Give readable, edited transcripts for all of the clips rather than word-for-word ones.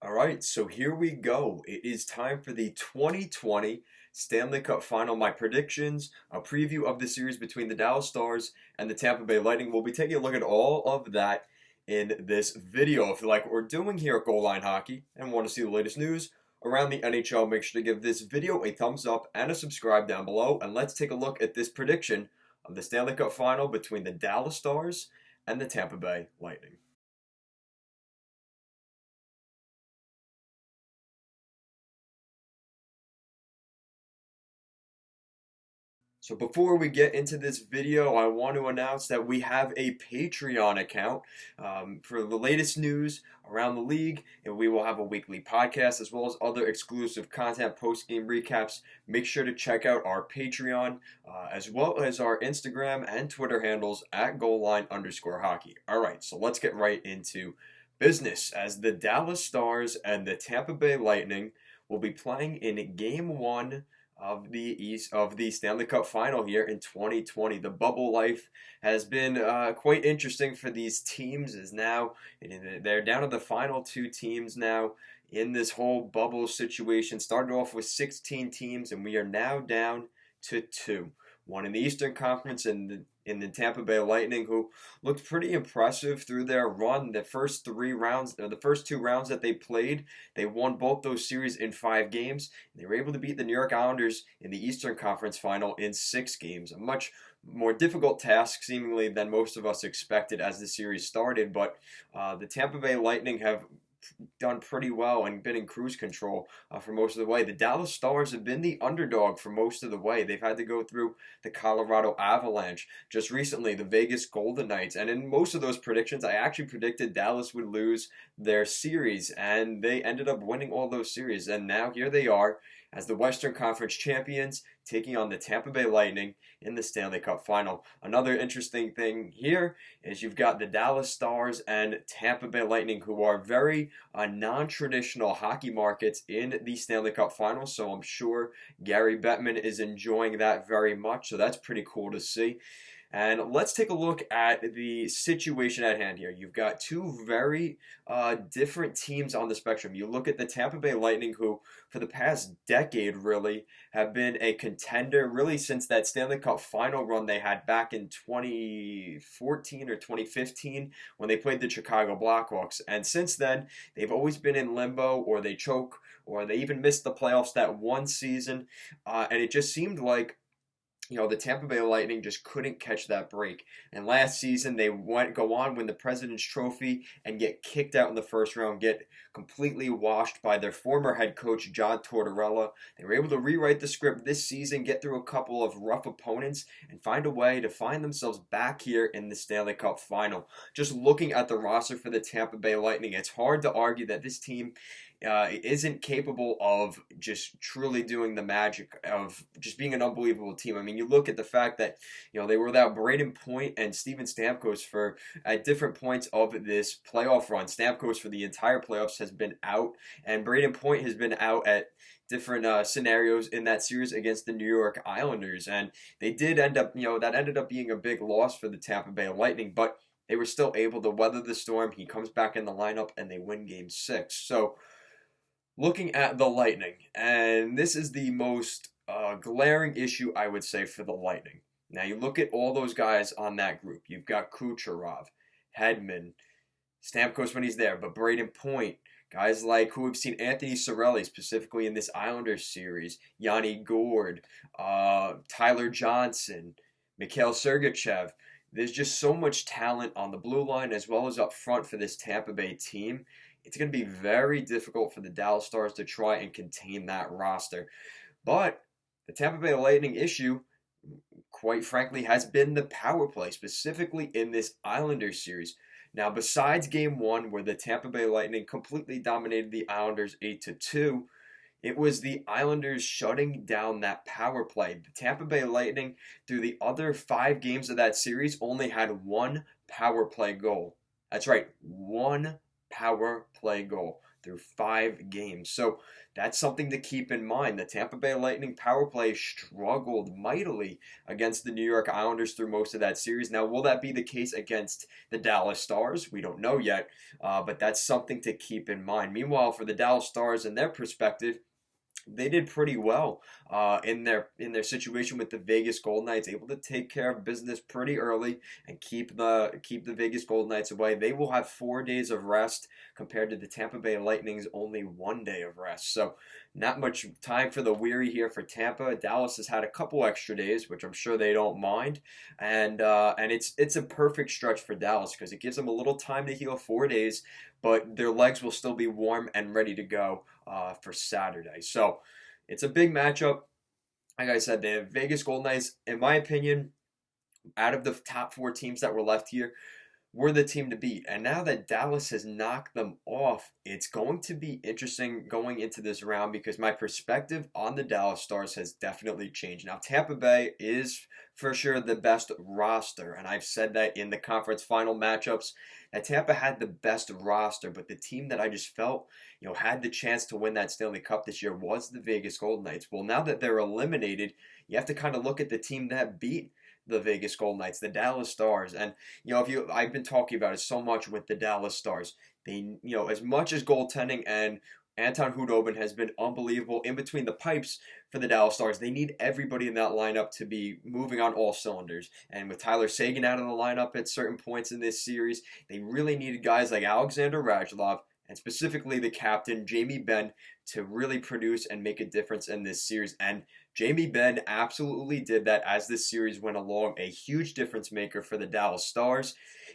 All right, so here we go. It is time for the 2020 Stanley Cup Final. My predictions, a preview of the series between the Dallas Stars and the Tampa Bay Lightning. We'll be taking a look at all of that in this video. If you like what we're doing here at Goal Line Hockey and want to see the latest news around the NHL, make sure to give this video a thumbs up and a subscribe down below. And let's take a look at this prediction of the Stanley Cup Final between the Dallas Stars and the Tampa Bay Lightning. So before we get into this video, I want to announce that we have a Patreon account for the latest news around the league, and we will have a weekly podcast as well as other exclusive content, post-game recaps. Make sure to check out our Patreon as well as our Instagram and Twitter handles at goalline_hockey. All right, so let's get right into business as the Dallas Stars and the Tampa Bay Lightning will be playing in Game 1 of the Stanley Cup Final here in 2020. The bubble life has been quite interesting for these teams. Is now they're down to the final two teams now in this whole bubble situation. Started off with 16 teams, and we are now down to two. One in the Eastern Conference and in the Tampa Bay Lightning, who looked pretty impressive through their run. The first three rounds, or the first two rounds that they played, they won both those series in 5 games. They were able to beat the New York Islanders in the Eastern Conference Final in 6 games. A much more difficult task, seemingly, than most of us expected as the series started. But the Tampa Bay Lightning have done pretty well and been in cruise control for most of the way. The Dallas Stars have been the underdog for most of the way. They've had to go through the Colorado Avalanche, just recently the Vegas Golden Knights, and in most of those predictions, I actually predicted Dallas would lose their series, and they ended up winning all those series, and now here they are as the Western Conference champions taking on the Tampa Bay Lightning in the Stanley Cup Final. Another interesting thing here is you've got the Dallas Stars and Tampa Bay Lightning, who are very non-traditional hockey markets in the Stanley Cup Final, so I'm sure Gary Bettman is enjoying that very much, so that's pretty cool to see. And let's take a look at the situation at hand here. You've got two very different teams on the spectrum. You look at the Tampa Bay Lightning, who for the past decade really have been a contender, really since that Stanley Cup Final run they had back in 2014 or 2015 when they played the Chicago Blackhawks. And since then, they've always been in limbo, or they choke, or they even missed the playoffs that one season. And it just seemed like the Tampa Bay Lightning just couldn't catch that break. And last season, they go on, win the President's Trophy, and get kicked out in the first round, get completely washed by their former head coach, John Tortorella. They were able to rewrite the script this season, get through a couple of rough opponents, and find a way to find themselves back here in the Stanley Cup Final. Just looking at the roster for the Tampa Bay Lightning, it's hard to argue that this team isn't capable of just truly doing the magic of just being an unbelievable team. I mean, you look at the fact that they were without Braden Point and Steven Stamkos for at different points of this playoff run. Stamkos for the entire playoffs has been out, and Braden Point has been out at different scenarios in that series against the New York Islanders, and they did end up, that ended up being a big loss for the Tampa Bay Lightning, but they were still able to weather the storm. He comes back in the lineup, and they win Game 6. So, looking at the Lightning, and this is the most glaring issue, I would say, for the Lightning. Now, you look at all those guys on that group. You've got Kucherov, Hedman, Stamkos when he's there, but Braden Point, guys like who we've seen Anthony Cirelli, specifically in this Islanders series, Yanni Gourde, Tyler Johnson, Mikhail Sergachev. There's just so much talent on the blue line as well as up front for this Tampa Bay team. It's going to be very difficult for the Dallas Stars to try and contain that roster. But the Tampa Bay Lightning issue, quite frankly, has been the power play, specifically in this Islanders series. Now, besides Game 1, where the Tampa Bay Lightning completely dominated the Islanders 8-2, it was the Islanders shutting down that power play. The Tampa Bay Lightning, through the other 5 games of that series, only had one power play goal. That's right, one power play goal. through 5 games. So that's something to keep in mind. The Tampa Bay Lightning power play struggled mightily against the New York Islanders through most of that series. Now, will that be the case against the Dallas Stars? We don't know yet, but that's something to keep in mind. Meanwhile, for the Dallas Stars and their perspective, they did pretty well in their situation with the Vegas Golden Knights, able to take care of business pretty early and keep the Vegas Golden Knights away. They will have 4 days of rest compared to the Tampa Bay Lightning's only 1 day of rest. So not much time for the weary here for Tampa. Dallas has had a couple extra days, which I'm sure they don't mind, and it's a perfect stretch for Dallas because it gives them a little time to heal. 4 days, but their legs will still be warm and ready to go for Saturday. So it's a big matchup. Like I said, the Vegas Golden Knights, in my opinion, out of the top 4 teams that were left here, were the team to beat. And now that Dallas has knocked them off, it's going to be interesting going into this round because my perspective on the Dallas Stars has definitely changed. Now, Tampa Bay is for sure the best roster, and I've said that in the conference final matchups that Tampa had the best roster, but the team that I just felt, had the chance to win that Stanley Cup this year was the Vegas Golden Knights. Well, now that they're eliminated, you have to kind of look at the team that beat the Vegas Golden Knights, the Dallas Stars. And I've been talking about it so much with the Dallas Stars. They, as much as goaltending and Anton Khudobin has been unbelievable in between the pipes for the Dallas Stars, they need everybody in that lineup to be moving on all cylinders. And with Tyler Seguin out of the lineup at certain points in this series, they really needed guys like Alexander Radulov and specifically the captain, Jamie Benn, to really produce and make a difference in this series. And Jamie Benn absolutely did that as this series went along, a huge difference maker for the Dallas Stars.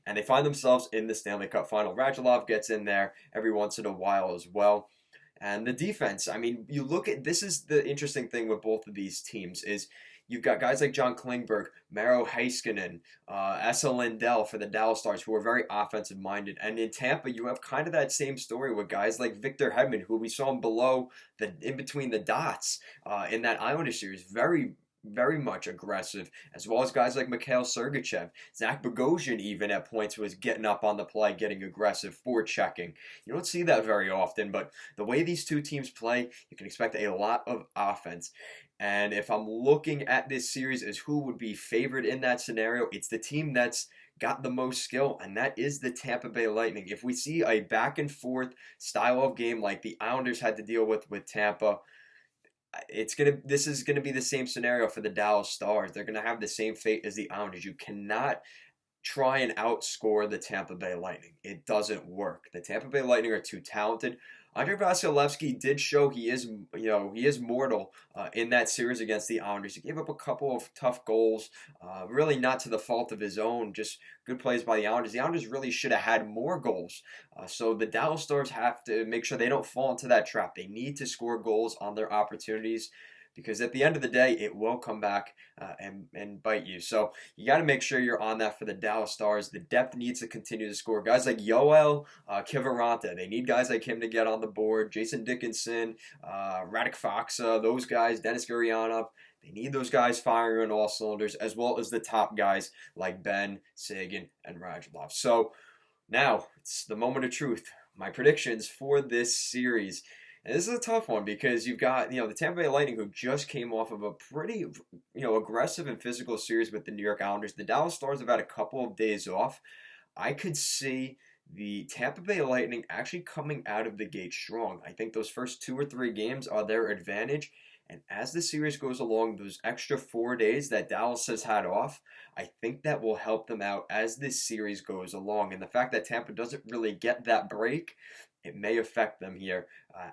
And they find themselves in the Stanley Cup Final. Radulov gets in there every once in a while as well. And the defense, I mean, you look at, this is the interesting thing with both of these teams is you've got guys like John Klingberg, Maro Heiskanen, Esa Lindell for the Dallas Stars who are very offensive minded. And in Tampa, you have kind of that same story with guys like Victor Hedman, who we saw him below in between the dots in that Islander series. Very, very much aggressive, as well as guys like Mikhail Sergachev. Zach Bogosian even at points was getting up on the play, getting aggressive, forechecking. You don't see that very often, but the way these two teams play, you can expect a lot of offense. And if I'm looking at this series as who would be favored in that scenario, it's the team that's got the most skill, and that is the Tampa Bay Lightning. If we see a back and forth style of game like the Islanders had to deal with Tampa, this is gonna be the same scenario for the Dallas Stars. They're gonna have the same fate as the Islanders. You cannot try and outscore the Tampa Bay Lightning. It doesn't work. The Tampa Bay Lightning are too talented. Andrei Vasilevsky did show he is mortal in that series against the Islanders. He gave up a couple of tough goals, really not to the fault of his own, just good plays by the Islanders. The Islanders really should have had more goals. So the Dallas Stars have to make sure they don't fall into that trap. They need to score goals on their opportunities, because at the end of the day, it will come back and bite you. So you got to make sure you're on that for the Dallas Stars. The depth needs to continue to score. Guys like Yoel Kiviranta, they need guys like him to get on the board. Jason Dickinson, Radek Faksa, those guys, Dennis Gurianov. They need those guys firing on all cylinders, as well as the top guys like Benn, Seguin, and Radulov. So now it's the moment of truth. My predictions for this series. And this is a tough one because you've got, the Tampa Bay Lightning, who just came off of a pretty, aggressive and physical series with the New York Islanders. The Dallas Stars have had a couple of days off. I could see the Tampa Bay Lightning actually coming out of the gate strong. I think those first 2 or 3 games are their advantage. And as the series goes along, those extra 4 days that Dallas has had off, I think that will help them out as this series goes along. And the fact that Tampa doesn't really get that break, it may affect them here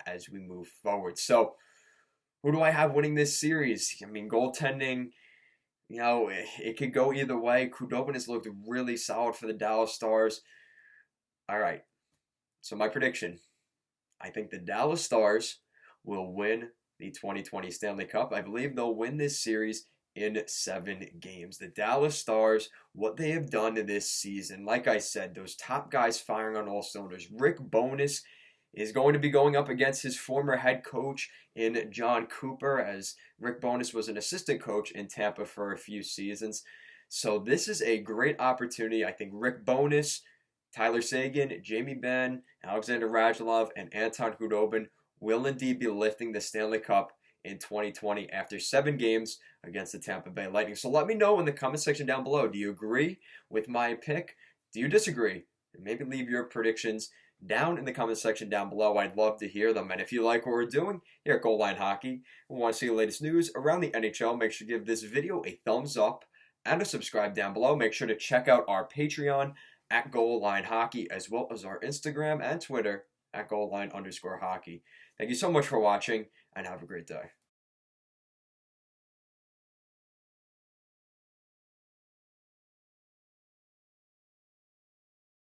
as we move forward. So, who do I have winning this series? I mean, goaltending, it could go either way. Khudobin has looked really solid for the Dallas Stars. All right, so my prediction, I think the Dallas Stars will win the 2020 Stanley Cup. I believe they'll win this series in 7 games. The Dallas Stars, what they have done in this season, like I said, those top guys firing on all cylinders. Rick Bowness is going to be going up against his former head coach in John Cooper, as Rick Bowness was an assistant coach in Tampa for a few seasons. So this is a great opportunity. I think Rick Bowness Tyler Seguin, Jamie Benn, Alexander Radulov, and Anton Khudobin will indeed be lifting the Stanley Cup in 2020 after 7 games against the Tampa Bay Lightning. So let me know in the comment section down below. Do you agree with my pick? Do you disagree? Maybe leave your predictions down in the comment section down below. I'd love to hear them. And if you like what we're doing here at Goal Line Hockey and want to see the latest news around the NHL, make sure to give this video a thumbs up and a subscribe down below. Make sure to check out our Patreon at Goal Line Hockey, as well as our Instagram and Twitter at Goal Line_Hockey. Thank you so much for watching, and have a great day.